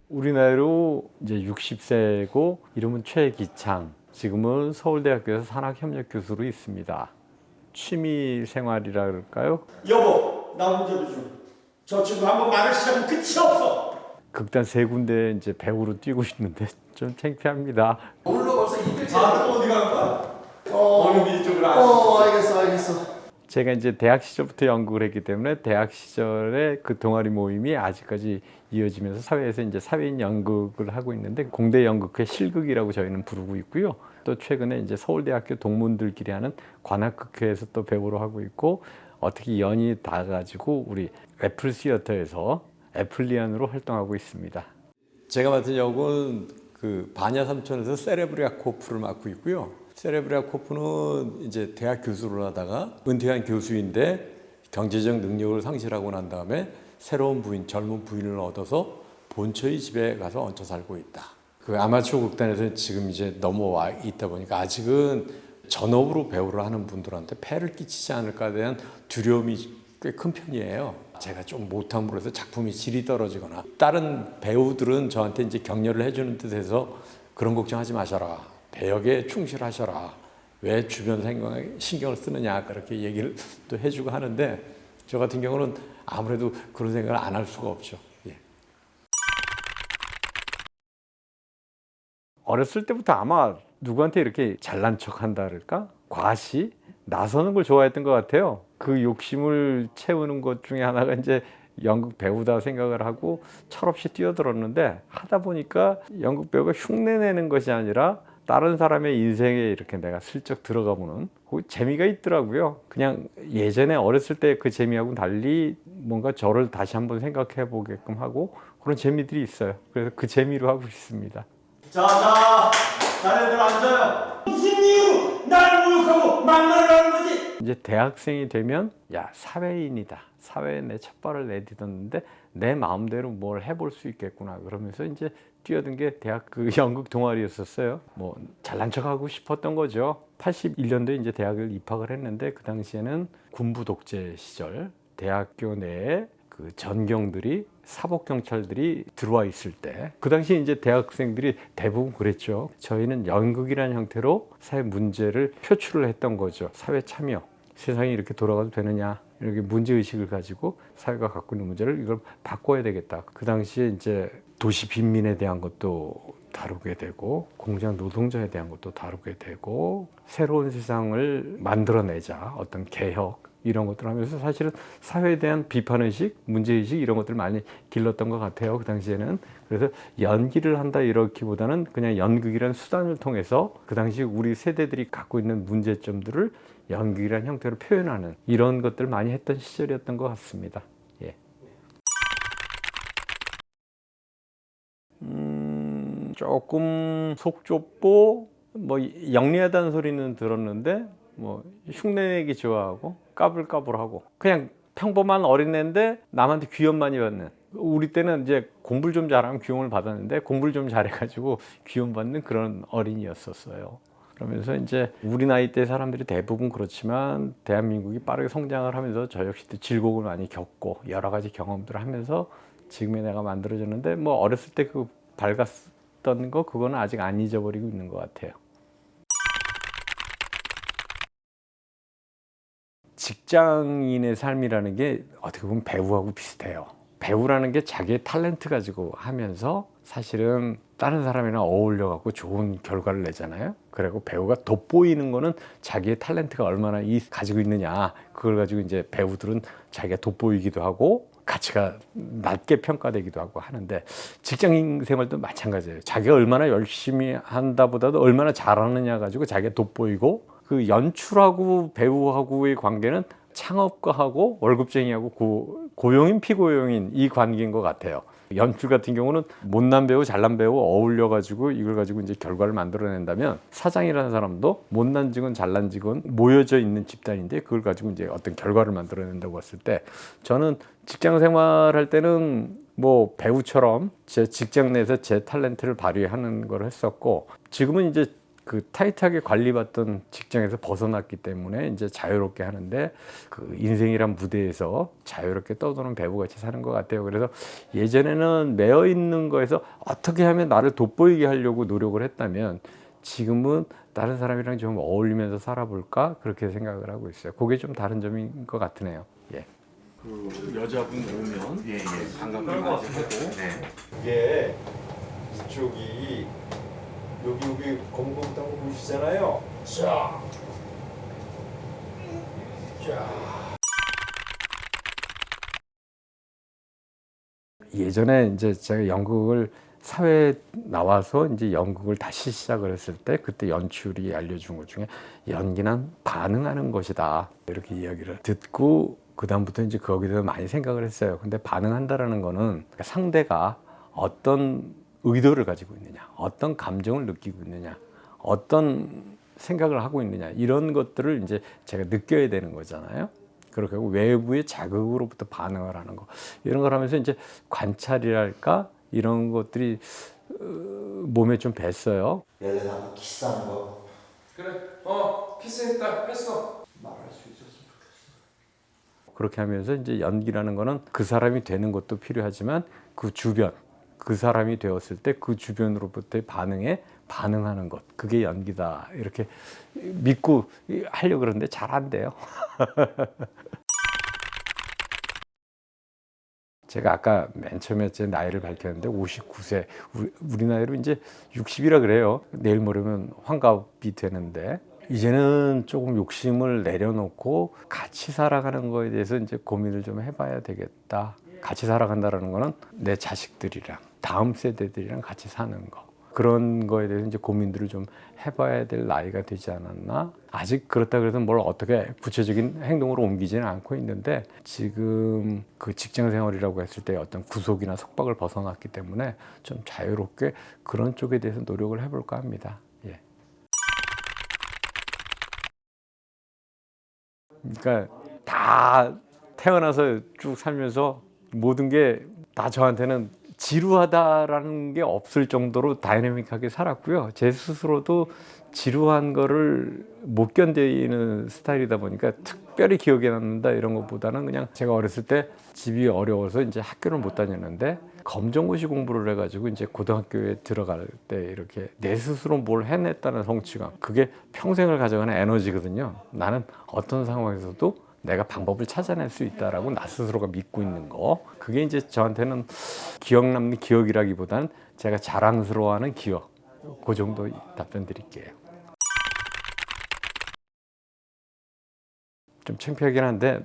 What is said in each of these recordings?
우리 나이로 이제 60세고 이름은 최기창. 지금은 서울대학교에서 산학협력 교수로 있습니다. 취미 생활이라 그럴까요? 여보, 나 문제 좀. 저 친구 한번 말을 시작하면 끝이 없어. 극단 세 군데 이제 배우로 뛰고 있는데 좀 창피합니다. 물로 벌써 이틀째. 다들 어디 간 거야? 어느 이쪽으로 안. 알겠어. 제가 이제 대학 시절부터 연극을 했기 때문에 대학 시절에 그 동아리 모임이 아직까지 이어지면서 사회에서 이제 사회인 연극을 하고 있는데 공대 연극회 실극이라고 저희는 부르고 있고요. 또 최근에 이제 서울대학교 동문들끼리 하는 관악극회에서 또 배우로 하고 있고 어떻게 연이 닿아가지고 우리 애플 시어터에서 애플리안으로 활동하고 있습니다. 제가 맡은 역은 그 바냐삼촌에서 세레브리아코프를 맡고 있고요. 세레브리아코프는 이제 대학 교수를 하다가 은퇴한 교수인데 경제적 능력을 상실하고 난 다음에 새로운 부인, 젊은 부인을 얻어서 본처의 집에 가서 얹혀 살고 있다. 그 아마추어 극단에서 지금 이제 넘어와 있다 보니까 아직은 전업으로 배우를 하는 분들한테 폐를 끼치지 않을까에 대한 두려움이 꽤 큰 편이에요. 제가 좀 못함으로 해서 작품이 질이 떨어지거나 다른 배우들은 저한테 이제 격려를 해주는 듯해서 그런 걱정하지 마셔라. 배역에 충실하셔라. 왜 주변 생각에 신경을 쓰느냐 그렇게 얘기를 또 해주고 하는데 저 같은 경우는 아무래도 그런 생각을 안 할 수가 없죠. 예. 어렸을 때부터 아마 누구한테 이렇게 잘난 척 한다 그럴까? 과시? 나서는 걸 좋아했던 것 같아요. 그 욕심을 채우는 것 중에 하나가 이제 연극 배우다 생각을 하고 철없이 뛰어들었는데 하다 보니까 연극 배우가 흉내내는 것이 아니라 다른 사람의 인생에 이렇게 내가 슬쩍 들어가 보는 그 재미가 있더라고요. 그냥 예전에 어렸을 때 그 재미하고는 달리 뭔가 저를 다시 한번 생각해 보게끔 하고 그런 재미들이 있어요. 그래서 그 재미로 하고 있습니다. 자, 자네들 앉아요. 무슨 이유로 날 모욕하고 막말을 하는 거지? 이제 대학생이 되면 야 사회인이다. 사회에 내 첫 발을 내딛었는데 내 마음대로 뭘 해볼 수 있겠구나. 그러면서 이제 뛰어든 게 대학 그 연극 동아리였었어요. 뭐 잘난 척하고 싶었던 거죠. 81년도에 이제 대학을 입학을 했는데 그 당시에는 군부 독재 시절 대학교 내에 그 전경들이 사복 경찰들이 들어와 있을 때 그 당시 이제 대학생들이 대부분 그랬죠. 저희는 연극이라는 형태로 사회 문제를 표출을 했던 거죠. 사회 참여. 세상이 이렇게 돌아가도 되느냐. 이렇게 문제 의식을 가지고 사회가 갖고 있는 문제를 이걸 바꿔야 되겠다. 그 당시에 이제 도시 빈민에 대한 것도 다루게 되고 공장 노동자에 대한 것도 다루게 되고 새로운 세상을 만들어내자 어떤 개혁 이런 것들을 하면서 사실은 사회에 대한 비판의식, 문제의식 이런 것들을 많이 길렀던 것 같아요. 그 당시에는. 그래서 연기를 한다 이렇기보다는 그냥 연극이라는 수단을 통해서 그 당시 우리 세대들이 갖고 있는 문제점들을 연극이라는 형태로 표현하는 이런 것들을 많이 했던 시절이었던 것 같습니다. 예. 조금 속 좁고 뭐 영리하다는 소리는 들었는데 뭐 흉내내기 좋아하고 까불까불하고 그냥 평범한 어린애인데 남한테 귀염 많이 받는 우리 때는 이제 공부를 좀 잘하면 귀염을 받았는데 공부를 좀 잘해가지고 귀염 받는 그런 어린이였었어요. 그러면서 이제 우리 나이 때 사람들이 대부분 그렇지만 대한민국이 빠르게 성장을 하면서 저 역시도 질곡을 많이 겪고 여러 가지 경험들을 하면서 지금의 내가 만들어졌는데 뭐 어렸을 때 그 밝았던 거 그거는 아직 안 잊어버리고 있는 것 같아요. 직장인의 삶이라는 게 어떻게 보면 배우하고 비슷해요. 배우라는 게 자기의 탤런트 가지고 하면서 사실은 다른 사람이랑 어울려 갖고 좋은 결과를 내잖아요. 그리고 배우가 돋보이는 거는 자기의 탤런트가 얼마나 가지고 있느냐 그걸 가지고 이제 배우들은 자기가 돋보이기도 하고 가치가 낮게 평가되기도 하고 하는데 직장인 생활도 마찬가지예요. 자기가 얼마나 열심히 한다보다도 얼마나 잘하느냐 가지고 자기가 돋보이고 그 연출하고 배우하고의 관계는 창업가하고 월급쟁이하고 고용인 피고용인 이 관계인 것 같아요. 연출 같은 경우는 못난 배우 잘난 배우 어울려 가지고 이걸 가지고 이제 결과를 만들어낸다면 사장이라는 사람도 못난 직원 잘난 직원 모여져 있는 집단인데 그걸 가지고 이제 어떤 결과를 만들어낸다고 했을 때 저는 직장 생활할 때는 뭐 배우처럼 제 직장 내에서 제 탤런트를 발휘하는 걸 했었고 지금은 이제 그 타이트하게 관리받던 직장에서 벗어났기 때문에 이제 자유롭게 하는데 그 인생이란 무대에서 자유롭게 떠도는 배우같이 사는 것 같아요. 그래서 예전에는 매여 있는 거에서 어떻게 하면 나를 돋보이게 하려고 노력을 했다면 지금은 다른 사람이랑 좀 어울리면서 살아볼까 그렇게 생각을 하고 있어요. 그게 좀 다른 점인 것 같으네요. 예. 그 여자분 오면 반갑게 맞이하고 이게 이쪽이 여기 검검다고 보시잖아요. 자. 예전에 이제 제가 연극을 사회에 나와서 이제 연극을 다시 시작을 했을 때 그때 연출이 알려준 것 중에 연기는 반응하는 것이다 이렇게 이야기를 듣고 그 다음부터 이제 거기에 대해서 많이 생각을 했어요. 근데 반응한다라는 거는 상대가 어떤 의도를 가지고 있느냐, 어떤 감정을 느끼고 있느냐, 어떤 생각을 하고 있느냐 이런 것들을 이제 제가 느껴야 되는 거잖아요. 그렇게 하고 외부의 자극으로부터 반응을 하는 거 이런 걸 하면서 이제 관찰이랄까 이런 것들이 몸에 좀 뱄어요. 예를 들어 한번 키스하는 거 그래, 키스했다, 했어. 말할 수 있었으면 좋겠어. 그렇게 하면서 이제 연기라는 거는 그 사람이 되는 것도 필요하지만 그 주변, 그 사람이 되었을 때 그 주변으로부터의 반응에 반응하는 것 그게 연기다 이렇게 믿고 하려고 그러는데 잘 안 돼요. 제가 아까 맨 처음에 제 나이를 밝혔는데 59세 우리 나이로 이제 60이라 그래요. 내일 모레면 환갑이 되는데 이제는 조금 욕심을 내려놓고 같이 살아가는 거에 대해서 이제 고민을 좀 해봐야 되겠다. 같이 살아간다는 거는 내 자식들이랑 다음 세대들이랑 같이 사는 거 그런 거에 대해서 이제 고민들을 좀 해봐야 될 나이가 되지 않았나. 아직 그렇다 그래서 뭘 어떻게 구체적인 행동으로 옮기지는 않고 있는데 지금 그 직장 생활이라고 했을 때 어떤 구속이나 속박을 벗어났기 때문에 좀 자유롭게 그런 쪽에 대해서 노력을 해볼까 합니다. 예. 그러니까 다 태어나서 쭉 살면서 모든 게 다 저한테는 지루하다라는 게 없을 정도로 다이내믹하게 살았고요. 제 스스로도 지루한 거를 못 견디는 스타일이다 보니까 특별히 기억에 남는다 이런 것보다는 그냥 제가 어렸을 때 집이 어려워서 이제 학교를 못 다녔는데 검정고시 공부를 해가지고 이제 고등학교에 들어갈 때 이렇게 내 스스로 뭘 해냈다는 성취감 그게 평생을 가져가는 에너지거든요. 나는 어떤 상황에서도 내가 방법을 찾아낼 수 있다라고 나 스스로가 믿고 있는 거 그게 이제 저한테는 기억 남는 기억이라기보다는 제가 자랑스러워하는 기억 그 정도 답변 드릴게요. 좀 창피하긴 한데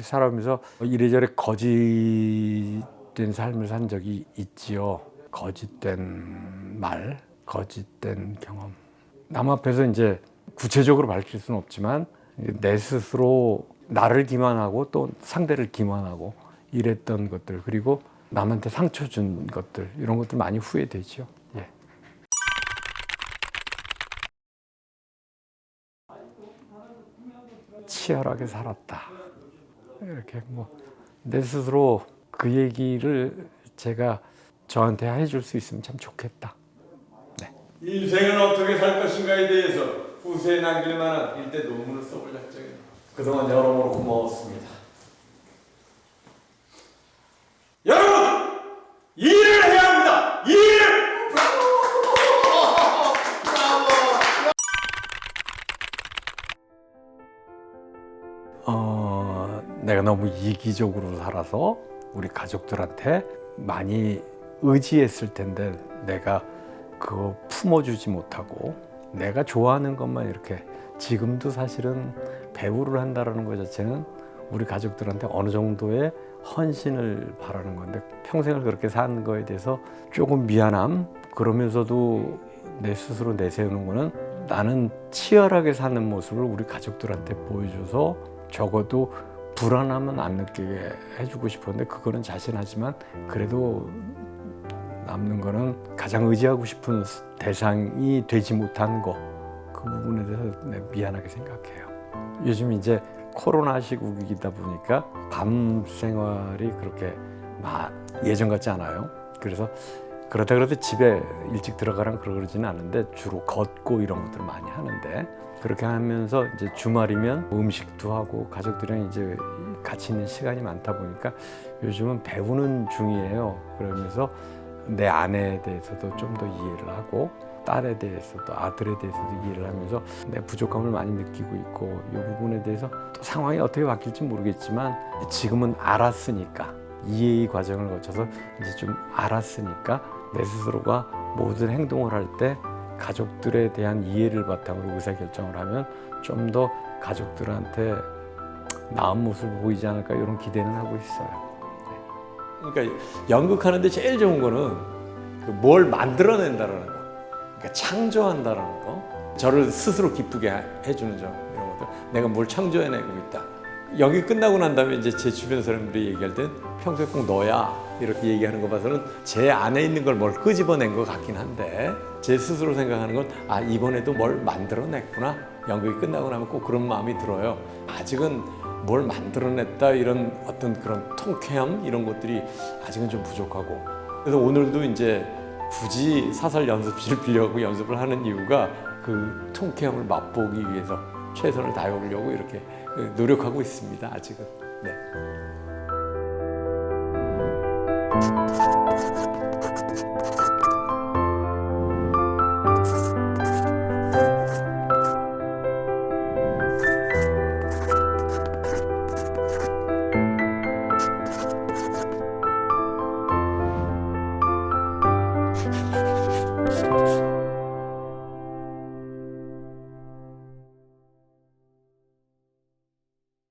살아오면서 이래저래 거짓된 삶을 산 적이 있지요. 거짓된 말, 거짓된 경험. 남 앞에서 이제 구체적으로 밝힐 수는 없지만 내 스스로 나를 기만하고 또 상대를 기만하고 이랬던 것들 그리고 남한테 상처 준 것들 이런 것들 많이 후회되죠. 예. 치열하게 살았다. 이렇게 뭐 내 스스로 그 얘기를 제가 저한테 해줄 수 있으면 참 좋겠다. 네. 인생은 어떻게 살 것인가에 대해서 후세에 남길 만한 일대 논문을 써볼 작정입니다. 그동안 여러모로 고마웠습니다. 여러분! 일을 해야 합니다! 일! 내가 너무 이기적으로 살아서 우리 가족들한테 많이 의지했을 텐데 내가 그거 품어주지 못하고 내가 좋아하는 것만 이렇게 지금도 사실은 배우를 한다는 것 자체는 우리 가족들한테 어느 정도의 헌신을 바라는 건데 평생을 그렇게 산 거에 대해서 조금 미안함 그러면서도 내 스스로 내세우는 거는 나는 치열하게 사는 모습을 우리 가족들한테 보여줘서 적어도 불안함은 안 느끼게 해주고 싶었는데 그거는 자신하지만 그래도 남는 거는 가장 의지하고 싶은 대상이 되지 못한 거 그 부분에 대해서 미안하게 생각해요. 요즘 이제 코로나 시국이다 보니까 밤 생활이 그렇게 예전 같지 않아요. 그래서 그러다 그래도 집에 일찍 들어가랑 그러지는 않은데 주로 걷고 이런 것들을 많이 하는데 그렇게 하면서 이제 주말이면 음식도 하고 가족들이랑 이제 같이 있는 시간이 많다 보니까 요즘은 배우는 중이에요. 그러면서 내 아내에 대해서도 좀 더 이해를 하고 딸에 대해서도 아들에 대해서도 이해를 하면서 내 부족함을 많이 느끼고 있고 이 부분에 대해서 또 상황이 어떻게 바뀔지 모르겠지만 지금은 알았으니까 이해의 과정을 거쳐서 이제 좀 알았으니까 내 스스로가 모든 행동을 할 때 가족들에 대한 이해를 바탕으로 의사결정을 하면 좀 더 가족들한테 나은 모습을 보이지 않을까 이런 기대는 하고 있어요. 그러니까 연극하는데 제일 좋은 거는 뭘 만들어낸다라는 거, 그러니까 창조한다라는 거, 저를 스스로 기쁘게 해주는 점 이런 것들, 내가 뭘 창조해내고 있다. 연기 끝나고 난 다음에 이제 제 주변 사람들이 얘기할 땐 평소에 꼭 너야 이렇게 얘기하는 거 봐서는 제 안에 있는 걸 뭘 끄집어낸 것 같긴 한데 제 스스로 생각하는 건 아 이번에도 뭘 만들어냈구나. 연극이 끝나고 나면 꼭 그런 마음이 들어요. 아직은 뭘 만들어냈다 이런 어떤 그런 통쾌함 이런 것들이 아직은 좀 부족하고 그래서 오늘도 이제 굳이 사설 연습실을 빌려가고 연습을 하는 이유가 그 통쾌함을 맛보기 위해서 최선을 다해보려고 이렇게 노력하고 있습니다. 아직은. 네.